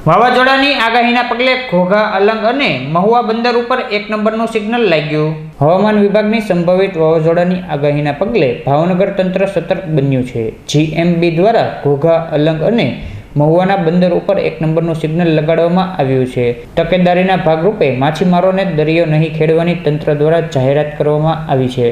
વાવાઝોડાની આગાહીના પગલે ઘોઘા, અલંગ અને મહુવા બંદર ઉપર 1 નંબરનું સિગ્નલ લાગ્યું. હવામાન વિભાગની સંભવિત વાવાઝોડાની આગાહીના પગલે ભાવનગર તંત્ર સતર્ક બન્યું છે. જીએમબી દ્વારા ઘોઘા, અલંગ અને મહુવાના બંદર ઉપર 1 નંબરનું સિગ્નલ લગાડવામાં આવ્યું છે. તકેદારીના ભાગરૂપે માછીમારોને દરિયો નહીં ખેડવાની તંત્ર દ્વારા જાહેરાત કરવામાં આવી છે.